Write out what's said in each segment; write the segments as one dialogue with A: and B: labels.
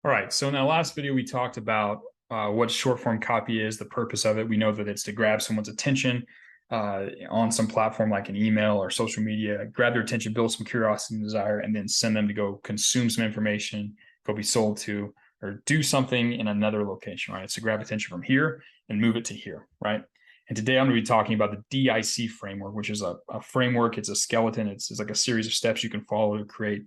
A: All right. So in that last video, we talked about what short form copy is, the purpose of it. We know that it's to grab someone's attention on some platform like an email or social media, grab their attention, build some curiosity and desire, and then send them to go consume some information, go be sold to, or do something in another location, right? It's to grab attention from here and move it to here, right? And today I'm going to be talking about the DIC framework, which is a framework. It's a skeleton. It's like a series of steps you can follow to create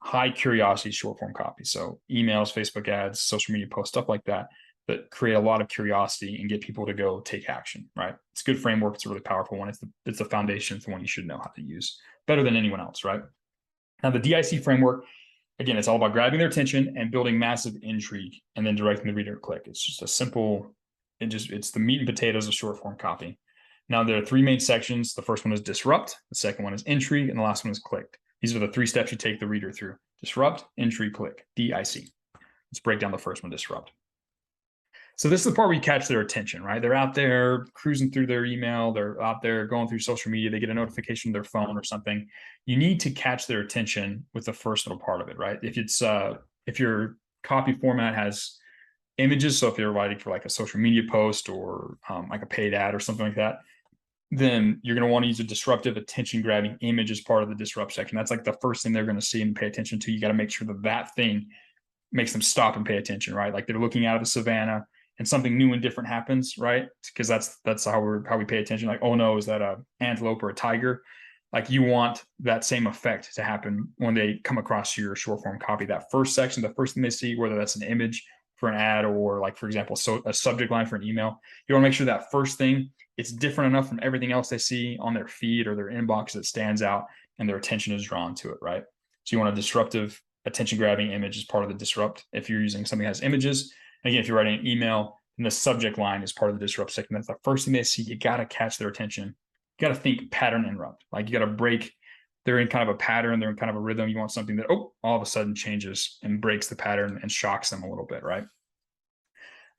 A: high curiosity short form copy. So emails, Facebook ads, social media posts, stuff like that, that create a lot of curiosity and get people to go take action, right? It's a good framework. It's a really powerful one. It's the foundation. It's the one you should know how to use better than anyone else, right? Now, the DIC framework, again, it's all about grabbing their attention and building massive intrigue and then directing the reader to click. It's just a simple, it's the meat and potatoes of short form copy. Now, there are three main sections. The first one is disrupt, the second one is intrigue, and the last one is click. These are the three steps you take the reader through: disrupt, intrigue, click, DIC. Let's break down the first one, disrupt. So this is the part where you catch their attention, right? They're out there cruising through their email. They're out there going through social media. They get a notification on their phone or something. You need to catch their attention with the first little part of it, right? If your copy format has images, so if you're writing for like a social media post or like a paid ad or something like that, then you're going to want to use a disruptive attention grabbing image as part of the disrupt section. That's like the first thing they're going to see and pay attention to. You got to make sure that that thing makes them stop and pay attention, right? Like they're looking out of the savannah and something new and different happens, right? Because that's how we pay attention. Like, oh no, is that a antelope or a tiger? Like you want that same effect to happen when they come across your short form copy. That first section, the first thing they see, whether that's an image for an ad or like, for example, so a subject line for an email, you want to make sure that first thing, it's different enough from everything else they see on their feed or their inbox that stands out and their attention is drawn to it, right? So you want a disruptive attention grabbing image as part of the disrupt. If you're using something that has images, and again, if you're writing an email, and the subject line is part of the disrupt section, that's the first thing they see. You got to catch their attention. You got to think pattern interrupt. Like you got to break. They're in kind of a pattern. They're in kind of a rhythm. You want something that, all of a sudden changes and breaks the pattern and shocks them a little bit, right?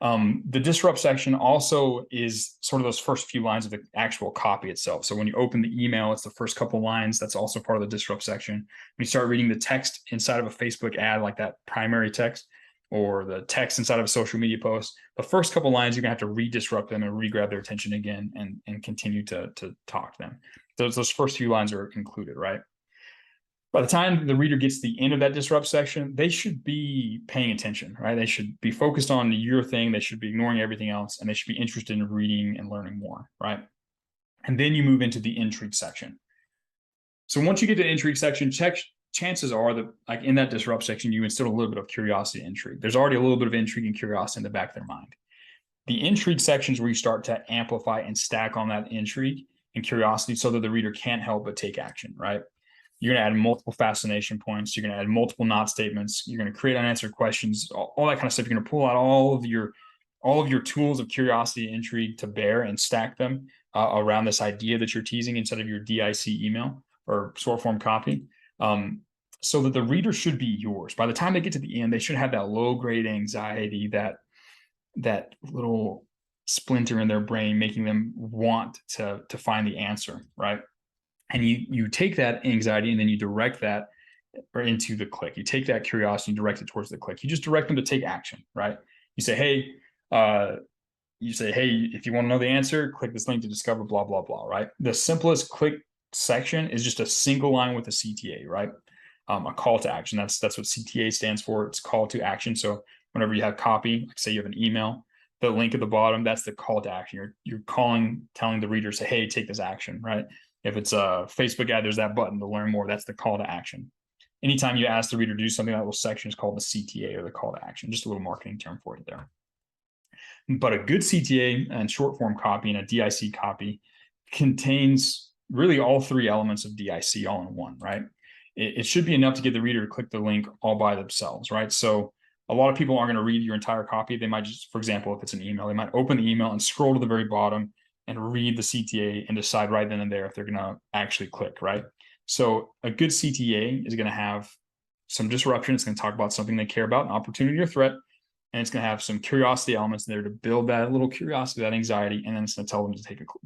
A: The disrupt section also is sort of those first few lines of the actual copy itself. So when you open the email, it's the first couple lines. That's also part of the disrupt section. When you start reading the text inside of a Facebook ad, like that primary text, or the text inside of a social media post, the first couple lines, you're gonna have to re-disrupt them and re-grab their attention again and continue to talk to them. Those first few lines are included, right? By the time the reader gets to the end of that disrupt section, they should be paying attention, right? They should be focused on your thing. They should be ignoring everything else, and they should be interested in reading and learning more, right? And then you move into the intrigue section. So once you get to the intrigue section, chances are that like in that disrupt section, you instill a little bit of curiosity and intrigue. There's already a little bit of intrigue and curiosity in the back of their mind. The intrigue sections where you start to amplify and stack on that intrigue and curiosity so that the reader can't help but take action, right? You're going to add multiple fascination points. You're going to add multiple not statements. You're going to create unanswered questions, all that kind of stuff. You're going to pull out all of your tools of curiosity and intrigue to bear and stack them around this idea that you're teasing inside of your DIC email or short form copy, so that the reader should be yours. By the time they get to the end, they should have that low grade anxiety, that little splinter in their brain, making them want to find the answer, right? And you take that anxiety and then you direct that into the click. You take that curiosity and direct it towards the click. You just direct them to take action, right? You say, hey, if you want to know the answer, click this link to discover blah, blah, blah, right? The simplest click section is just a single line with a CTA, right? A call to action. That's what CTA stands for. It's call to action. So whenever you have copy, like say you have an email, the link at the bottom, that's the call to action. You're telling the reader, say, hey, take this action, right? If it's a Facebook ad, there's that button to learn more. That's the call to action. Anytime you ask the reader to do something, that little section is called the CTA or the call to action. Just a little marketing term for you there. But a good CTA and short form copy and a DIC copy contains really all three elements of DIC all in one, right? It should be enough to get the reader to click the link all by themselves, right? So a lot of people aren't going to read your entire copy. They might just, for example, if it's an email, they might open the email and scroll to the very bottom and read the CTA and decide right then and there if they're going to actually click, right? So a good CTA is going to have some disruption. It's going to talk about something they care about, an opportunity or threat, and it's going to have some curiosity elements there to build that little curiosity, that anxiety, and then it's going to tell them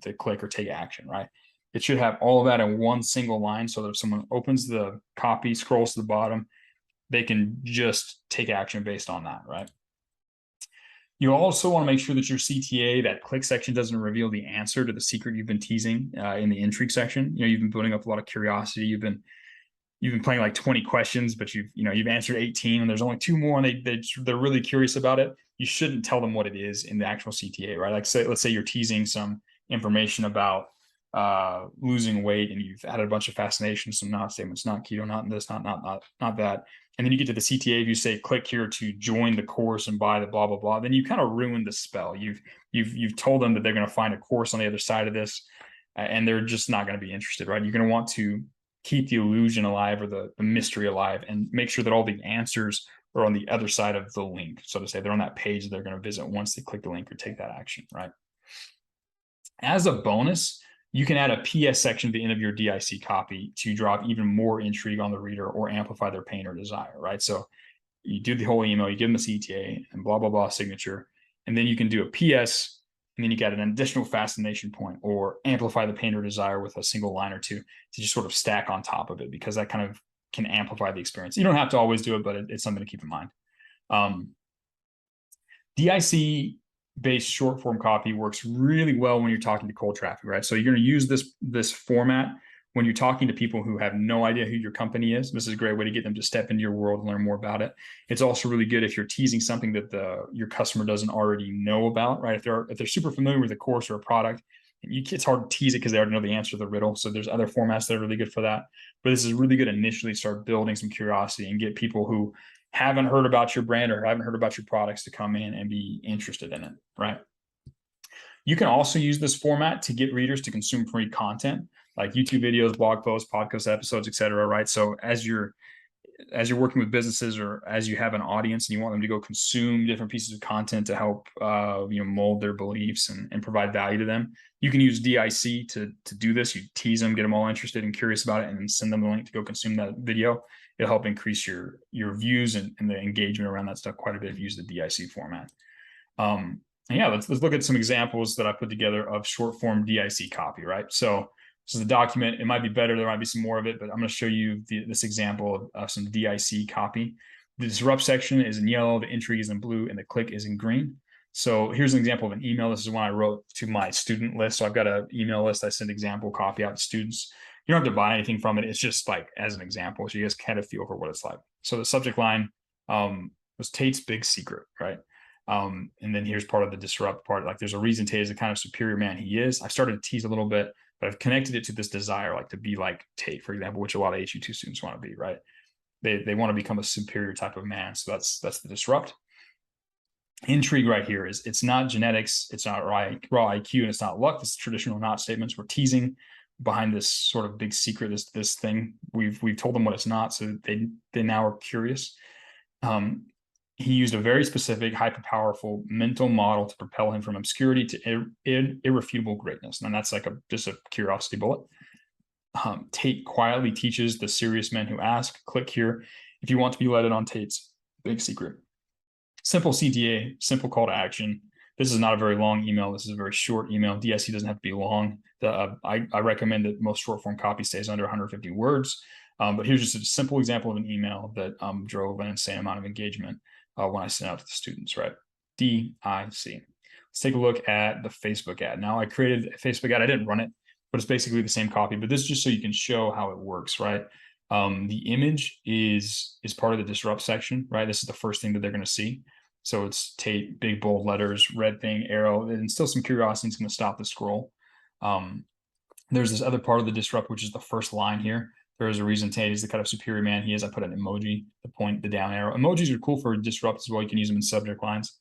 A: to click or take action, right? It should have all of that in one single line so that if someone opens the copy, scrolls to the bottom, they can just take action based on that, right? You also want to make sure that your CTA, that click section, doesn't reveal the answer to the secret you've been teasing in the intrigue section. You've been building up a lot of curiosity. You've been playing like 20 questions, but you've answered 18, and there's only 2 more, and they're really curious about it. You shouldn't tell them what it is in the actual CTA, right? Like let's say you're teasing some information about losing weight, and you've added a bunch of fascinations, some not statements, not keto, not this, not that. And then you get to the CTA, if you say click here to join the course and buy the blah blah blah, then you kind of ruined the spell. You've told them that they're going to find a course on the other side of this, and they're just not going to be interested, right? You're going to want to keep the illusion alive, or the mystery alive, and make sure that all the answers are on the other side of the link. So to say, they're on that page that they're going to visit once they click the link or take that action, right? As a bonus, you can add a PS section at the end of your DIC copy to drop even more intrigue on the reader or amplify their pain or desire, right? So you do the whole email, you give them a CTA and blah, blah, blah signature, and then you can do a PS, and then you got an additional fascination point or amplify the pain or desire with a single line or two to just sort of stack on top of it, because that kind of can amplify the experience. You don't have to always do it, but it's something to keep in mind. DIC based short form copy works really well when you're talking to cold traffic, right? So you're going to use this format when you're talking to people who have no idea who your company is. This is a great way to get them to step into your world and learn more about it. It's also really good if you're teasing something that your customer doesn't already know about, right? If they're super familiar with a course or a product, it's hard to tease it because they already know the answer to the riddle. So there's other formats that are really good for that. But this is really good initially to start building some curiosity and get people who haven't heard about your brand or haven't heard about your products to come in and be interested in it, right? You can also use this format to get readers to consume free content like YouTube videos, blog posts, podcast episodes, etc. Right? So as you're working with businesses, or as you have an audience and you want them to go consume different pieces of content to help mold their beliefs and provide value to them, you can use DIC to do this. You tease them, get them all interested and curious about it, and then send them the link to go consume that video. It'll help increase your views and the engagement around that stuff quite a bit if you use the DIC format. Yeah, let's look at some examples that I put together of short form DIC copy, right? So this is a document. It might be better. There might be some more of it, but I'm going to show you this example of some DIC copy. The disrupt section is in yellow, the intrigue is in blue, and the click is in green. So here's an example of an email. This is one I wrote to my student list. So I've got an email list. I send example copy out to students. You don't have to buy anything from it. It's just like as an example, so you guys kind of feel for what it's like. So the subject line was Tate's big secret, right? And then here's part of the disrupt part. Like, there's a reason Tate is the kind of superior man he is. I started to tease a little bit, but I've connected it to this desire, like to be like Tate, for example, which a lot of HU2 students want to be, right? They want to become a superior type of man. So that's the disrupt. Intrigue right here is, it's not genetics, it's not raw IQ, and it's not luck. This is traditional not statements. We're teasing behind this sort of big secret, this thing. We've told them what it's not, so they now are curious. He used a very specific, hyper-powerful mental model to propel him from obscurity to irrefutable greatness. And that's like just a curiosity bullet. Tate quietly teaches the serious men who ask. Click here if you want to be let in on Tate's big secret. Simple CTA, simple call to action. This is not a very long email. This is a very short email. DIC doesn't have to be long. I recommend that most short form copy stays under 150 words. But here's just a simple example of an email that drove an insane amount of engagement when I sent out to the students, right? DIC. Let's take a look at the Facebook ad. Now, I created a Facebook ad. I didn't run it, but it's basically the same copy. But this is just so you can show how it works, right? The image is part of the disrupt section, right? This is the first thing that they're going to see. So it's Tate, big bold letters, red thing, arrow, and still some curiosity. It's going to stop the scroll. There's this other part of the disrupt, which is the first line here. There is a reason Tate is the kind of superior man he is. I put an emoji, the point, the down arrow. Emojis are cool for disrupt as well. You can use them in subject lines.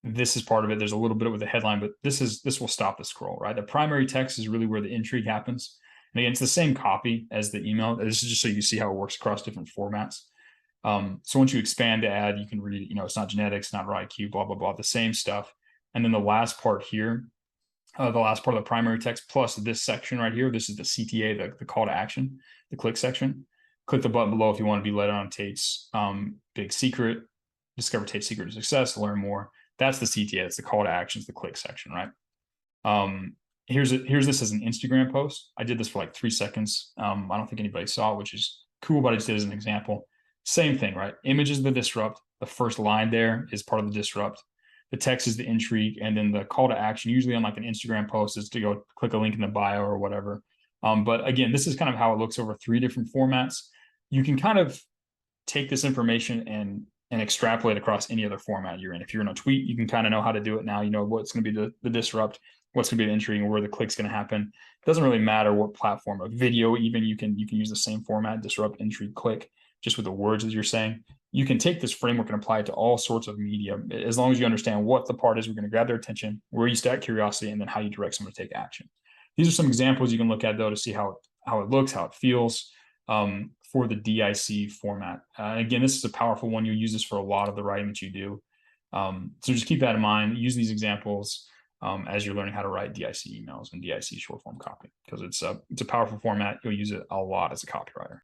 A: This is part of it. There's a little bit with the headline, but this will stop the scroll, right? The primary text is really where the intrigue happens. And again, it's the same copy as the email. This is just so you see how it works across different formats. So once you expand the ad, you can read, it's not genetics, not raw IQ, blah, blah, blah, the same stuff. And then the last part here, the last part of the primary text plus this section right here, this is the CTA, the call to action, the click section. Click the button below if you want to be let on Tate's big secret, discover Tate's secret to success, learn more. That's the CTA, it's the call to action, it's the click section, right? Here's this as an Instagram post. I did this for like 3 seconds. I don't think anybody saw it, which is cool, but I just did as an example. Same thing, right? Image is the disrupt. The first line there is part of the disrupt. The text is the intrigue, and then the call to action, usually on like an Instagram post, is to go click a link in the bio or whatever. But again, this is kind of how it looks over 3 different formats. You can kind of take this information and extrapolate across any other format you're in. If you're in a tweet, you can kind of know how to do it now. You know what's going to be the disrupt, what's going to be the intrigue, and where the click's going to happen. It doesn't really matter what platform. A video, even you can use the same format: disrupt, intrigue, click, just with the words that you're saying. You can take this framework and apply it to all sorts of media, as long as you understand what the part is we're going to grab their attention, where you stack curiosity, and then how you direct someone to take action. These are some examples you can look at, though, to see how it looks, how it feels, for the DIC format. Again, this is a powerful one. You'll use this for a lot of the writing that you do. So just keep that in mind. Use these examples as you're learning how to write DIC emails and DIC short form copy, because it's a powerful format. You'll use it a lot as a copywriter.